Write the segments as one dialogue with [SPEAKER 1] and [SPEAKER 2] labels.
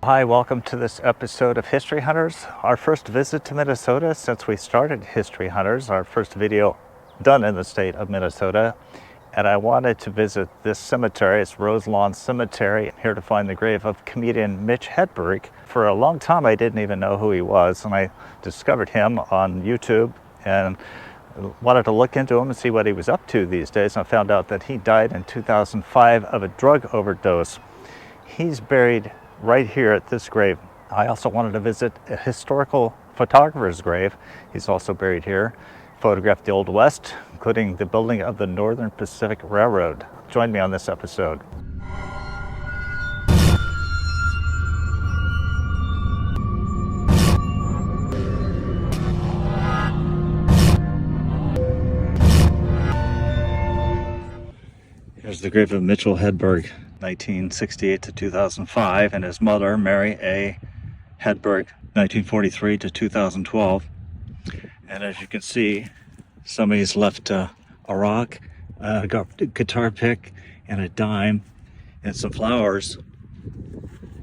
[SPEAKER 1] Hi, welcome to this episode of History Hunters. Our first visit to Minnesota since we started History Hunters, our first video done in the state of Minnesota. And I wanted to visit this cemetery. It's Roselawn Cemetery. I'm here to find the grave of comedian Mitch Hedberg. For a long time, I didn't even know who he was, and I discovered him on YouTube and wanted to look into him and see what he was up to these days. And I found out that he died in 2005 of a drug overdose. He's buried right here at this grave. I also wanted to visit a historical photographer's grave. He's also buried here. Photographed the Old West, including the building of the Northern Pacific Railroad. Join me on this episode. Here's the grave of Mitchell Hedberg, 1968 to 2005, and his mother, Mary A. Hedberg, 1943 to 2012. And as you can see, somebody's left a rock, a guitar pick, and a dime, and some flowers.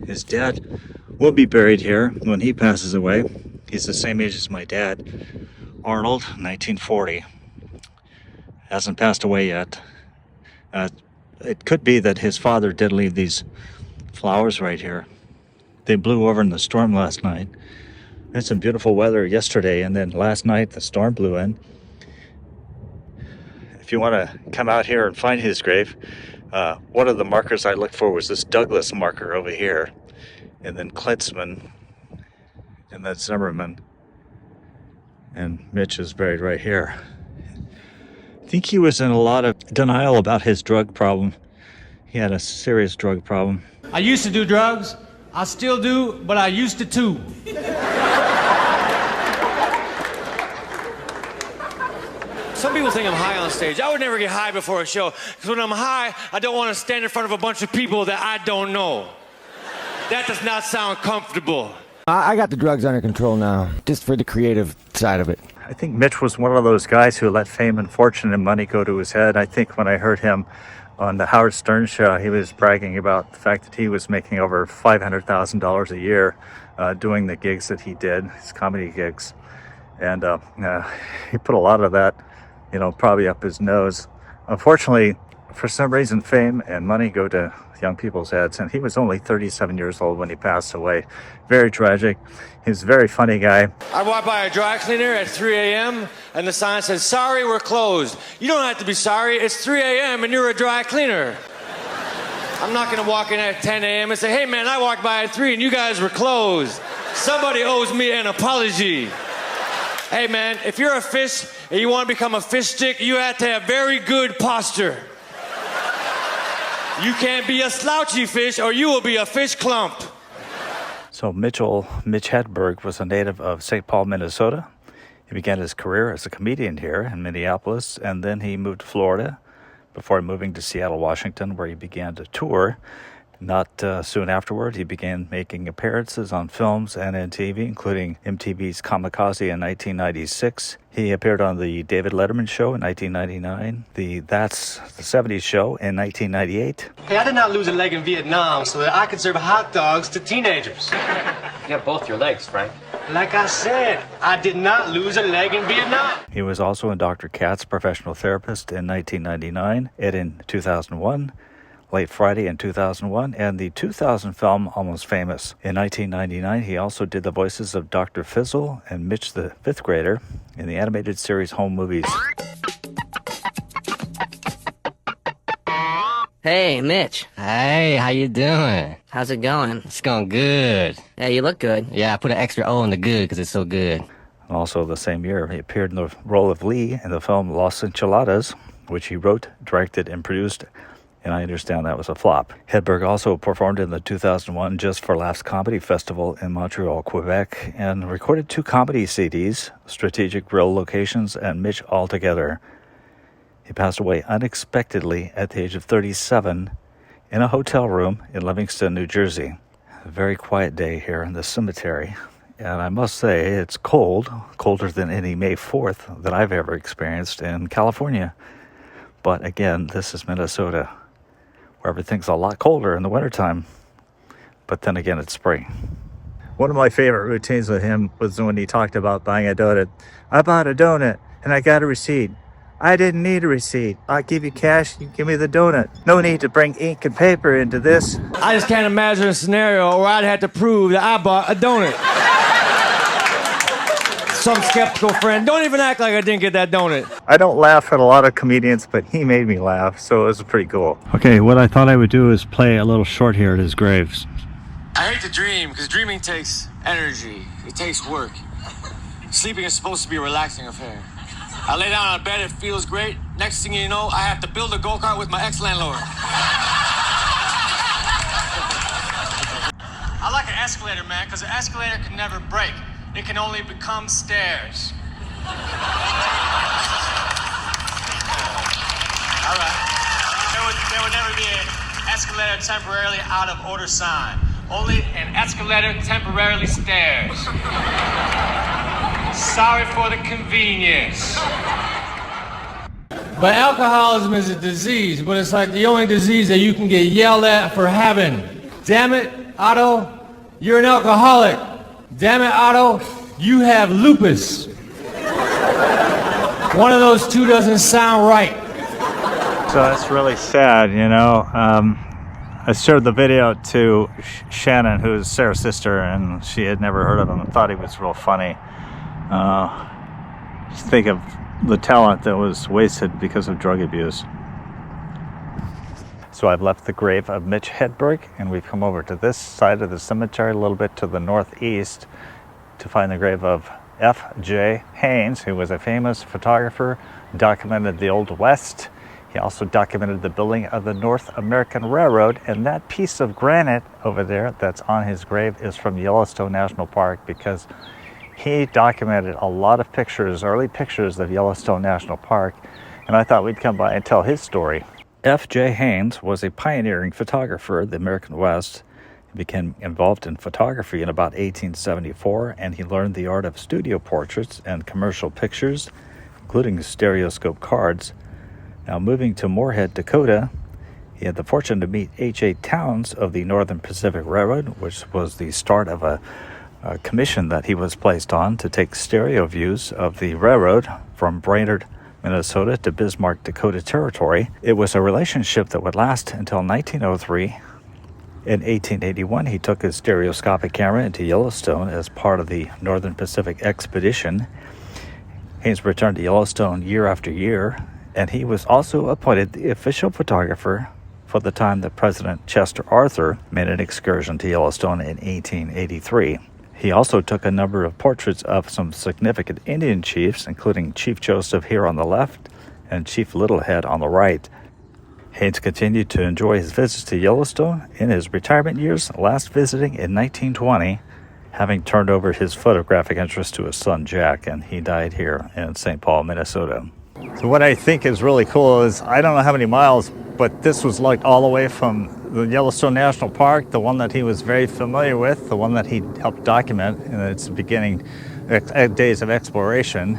[SPEAKER 1] His dad will be buried here when he passes away. He's the same age as my dad, Arnold, 1940. Hasn't passed away yet. It could be that his father did leave these flowers right here. They blew over in the storm last night. We had some beautiful weather yesterday, and then last night the storm blew in. If you want to come out here and find his grave, one of the markers I looked for was this Douglas marker over here, and then Klitzman, and then Zimmerman, and Mitch is buried right here. I think he was in a lot of denial about his drug problem. He had a serious drug problem.
[SPEAKER 2] I used to do drugs. I still do, but I used to too. Some people think I'm high on stage. I would never get high before a show, because when I'm high, I don't want to stand in front of a bunch of people that I don't know. That does not sound comfortable.
[SPEAKER 3] I got the drugs under control now, just for the creative side of it.
[SPEAKER 1] I think Mitch was one of those guys who let fame and fortune and money go to his head. I think when I heard him on the Howard Stern show, he was bragging about the fact that he was making over $500,000 a year doing the gigs that he did, his comedy gigs. And he put a lot of that, probably up his nose. Unfortunately, for some reason, fame and money go to young people's heads, and he was only 37 years old when he passed away. Very tragic. He was a very funny guy.
[SPEAKER 2] I walked by a dry cleaner at 3 a.m. and the sign says, "Sorry, we're closed." You don't have to be sorry. It's 3 a.m. and you're a dry cleaner. I'm not going to walk in at 10 a.m. and say, "Hey, man, I walked by at 3 and you guys were closed. Somebody owes me an apology." Hey, man, if you're a fish and you want to become a fish stick, you have to have very good posture. You can't be a slouchy fish or you will be a fish clump.
[SPEAKER 1] So Mitch Hedberg was a native of St. Paul, Minnesota. He began his career as a comedian here in Minneapolis, and then he moved to Florida before moving to Seattle, Washington, where he began to tour. Not soon afterward, he began making appearances on films and in TV, including MTV's Kamikaze in 1996. He appeared on the David Letterman Show in 1999, the That's the 70s Show in 1998.
[SPEAKER 4] Hey, I did not lose a leg in Vietnam so that I could serve hot dogs to teenagers.
[SPEAKER 5] You have both your legs, Frank.
[SPEAKER 4] Like I said, I did not lose a leg in Vietnam.
[SPEAKER 1] He was also in Dr. Katz, Professional Therapist in 1999, Ed in 2001, Late Friday in 2001, and the 2000 film Almost Famous. In 1999, he also did the voices of Dr. Fizzle and Mitch the fifth grader in the animated series Home Movies.
[SPEAKER 6] Hey, Mitch.
[SPEAKER 3] Hey, how you doing?
[SPEAKER 6] How's it going?
[SPEAKER 3] It's going good.
[SPEAKER 6] Yeah, you look good.
[SPEAKER 3] Yeah, I put an extra O in the good because it's so good.
[SPEAKER 1] Also the same year, he appeared in the role of Lee in the film Los Enchiladas, which he wrote, directed, and produced, and I understand that was a flop. Hedberg also performed in the 2001 Just for Laughs Comedy Festival in Montreal, Quebec, and recorded 2 comedy CDs, Strategic Real Locations and Mitch Altogether. He passed away unexpectedly at the age of 37 in a hotel room in Livingston, New Jersey. A very quiet day here in the cemetery. And I must say, it's cold, colder than any May 4th that I've ever experienced in California. But again, this is Minnesota, where everything's a lot colder in the wintertime. but then again, it's spring. One of my favorite routines with him was when he talked about buying a donut. I bought a donut and I got a receipt. I didn't need a receipt. I'll give you cash, you give me the donut. No need to bring ink and paper into this.
[SPEAKER 2] I just can't imagine a scenario where I'd have to prove that I bought a donut. Some skeptical friend, don't even act like I didn't get that donut.
[SPEAKER 1] I don't laugh at a lot of comedians, but he made me laugh, so it was pretty cool. Okay, what I thought I would do is play a little short here at his graves.
[SPEAKER 2] I hate to dream, because dreaming takes energy. It takes work. Sleeping is supposed to be a relaxing affair. I lay down on bed, it feels great. Next thing you know, I have to build a go-kart with my ex-landlord. I like an escalator, man, because an escalator can never break. It can only become stairs. All right. There would never be an escalator temporarily out of order sign. Only an escalator temporarily stairs. Sorry for the convenience. But alcoholism is a disease, but it's like the only disease that you can get yelled at for having. Damn it, Otto, you're an alcoholic. Damn it, Otto, you have lupus. One of those two doesn't sound right.
[SPEAKER 1] So that's really sad, you know. I showed the video to Shannon, who's Sarah's sister, and she had never heard of him and thought he was real funny. Just think of the talent that was wasted because of drug abuse. So I've left the grave of Mitch Hedberg, and we've come over to this side of the cemetery, a little bit to the northeast, to find the grave of F. Jay Haynes, who was a famous photographer, documented the Old West. He also documented the building of the North American Railroad, and that piece of granite over there that's on his grave is from Yellowstone National Park, because he documented a lot of pictures, early pictures of Yellowstone National Park, and I thought we'd come by and tell his story. F. Jay Haynes was a pioneering photographer of the American West. He became involved in photography in about 1874, and he learned the art of studio portraits and commercial pictures, including stereoscope cards. Now, moving to Moorhead, Dakota, he had the fortune to meet H.A. Towns of the Northern Pacific Railroad, which was the start of a commission that he was placed on to take stereo views of the railroad from Brainerd, Minnesota to Bismarck, Dakota Territory. It was a relationship that would last until 1903. In 1881, he took his stereoscopic camera into Yellowstone as part of the Northern Pacific Expedition. Haynes returned to Yellowstone year after year, and he was also appointed the official photographer for the time that President Chester Arthur made an excursion to Yellowstone in 1883. He also took a number of portraits of some significant Indian chiefs, including Chief Joseph here on the left and Chief Littlehead on the right. Haynes continued to enjoy his visits to Yellowstone in his retirement years, last visiting in 1920, having turned over his photographic interest to his son Jack, and he died here in St. Paul, Minnesota. So what I think is really cool is, I don't know how many miles, but this was like all the way from the Yellowstone National Park, the one that he was very familiar with, the one that he helped document in its beginning days of exploration.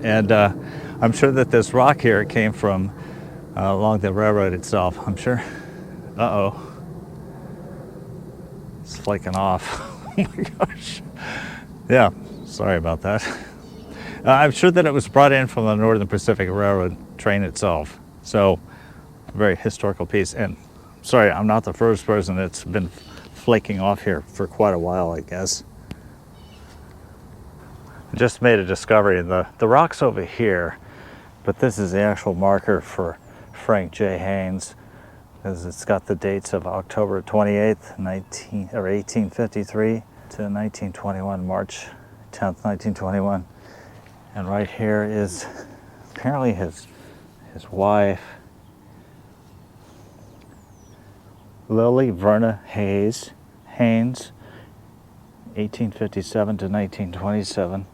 [SPEAKER 1] And I'm sure that this rock here came from along the railroad itself, I'm sure. Uh-oh. It's flaking off. Oh my gosh. Yeah, sorry about that. I'm sure that it was brought in from the Northern Pacific Railroad train itself. So, a very historical piece. And sorry, I'm not the first person that's been flaking off here for quite a while, I guess. I just made a discovery. The rock's over here, but this is the actual marker for Frank Jay Haynes, because it's got the dates of October 28th, 1853 to 1921, March 10th, 1921. And right here is apparently his wife, Lily Verna Haynes, 1857 to 1927.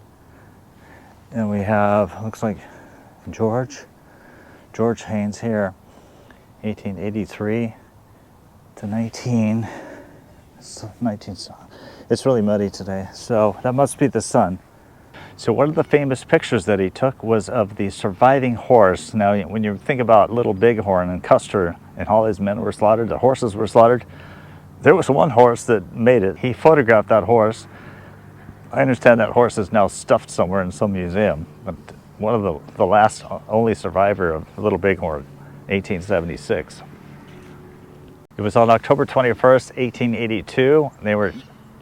[SPEAKER 1] And we have, looks like George Haynes here, 1883 to 19. It's really muddy today, so that must be the son. So one of the famous pictures that he took was of the surviving horse. Now, when you think about Little Bighorn and Custer and all his men were slaughtered, the horses were slaughtered, There was one horse that made it. He photographed that horse. I understand that horse is now stuffed somewhere in some museum, but one of the last only survivor of Little Bighorn, 1876. It was on October 21st, 1882. They were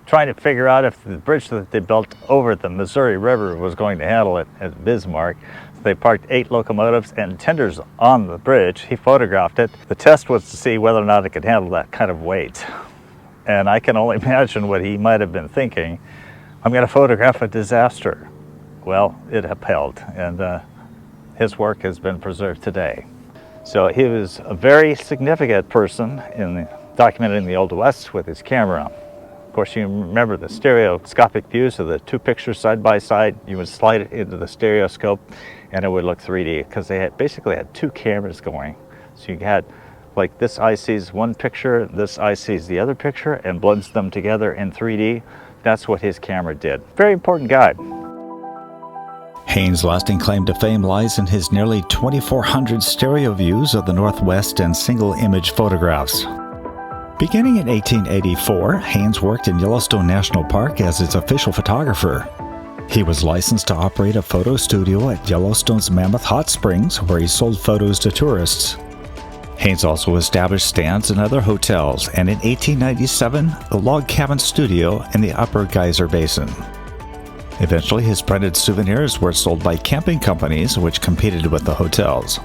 [SPEAKER 1] trying to figure out if the bridge that they built over the Missouri River was going to handle it at Bismarck. So they parked 8 locomotives and tenders on the bridge. He photographed it. The test was to see whether or not it could handle that kind of weight. And I can only imagine what he might have been thinking. I'm going to photograph a disaster. Well, it upheld, and his work has been preserved today. So he was a very significant person in documenting the Old West with his camera. Of course, you remember the stereoscopic views of the 2 pictures side by side. You would slide it into the stereoscope and it would look 3D, because they basically had 2 cameras going. So you had, like, this eye sees one picture, this eye sees the other picture, and blends them together in 3D. That's what his camera did. Very important guy.
[SPEAKER 7] Haynes' lasting claim to fame lies in his nearly 2,400 stereo views of the Northwest and single-image photographs. Beginning in 1884, Haynes worked in Yellowstone National Park as its official photographer. He was licensed to operate a photo studio at Yellowstone's Mammoth Hot Springs, where he sold photos to tourists. Haynes also established stands in other hotels, and in 1897, the Log Cabin Studio in the Upper Geyser Basin. Eventually, his printed souvenirs were sold by camping companies, which competed with the hotels.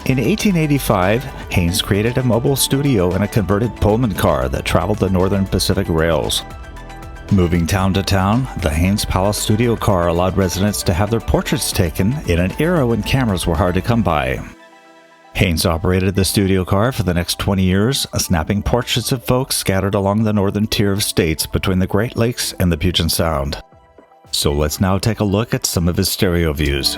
[SPEAKER 7] In 1885, Haynes created a mobile studio in a converted Pullman car that traveled the Northern Pacific Rails. Moving town to town, the Haynes Palace studio car allowed residents to have their portraits taken in an era when cameras were hard to come by. Haynes operated the studio car for the next 20 years, snapping portraits of folks scattered along the northern tier of states between the Great Lakes and the Puget Sound. So let's now take a look at some of his stereo views.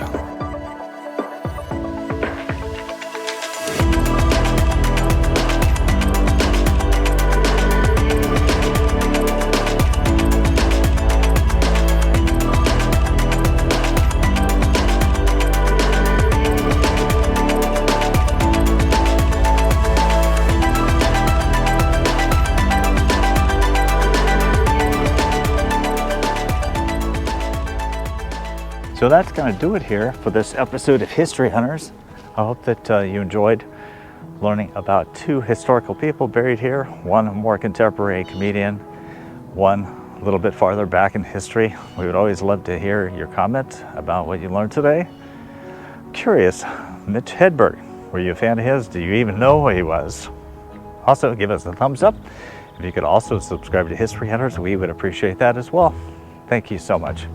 [SPEAKER 1] So that's going to do it here for this episode of History Hunters. I hope that you enjoyed learning about 2 historical people buried here, one a more contemporary comedian, one a little bit farther back in history. We would always love to hear your comments about what you learned today. Curious, Mitch Hedberg, were you a fan of his? Do you even know who he was? Also, give us a thumbs up. If you could also subscribe to History Hunters, we would appreciate that as well. Thank you so much.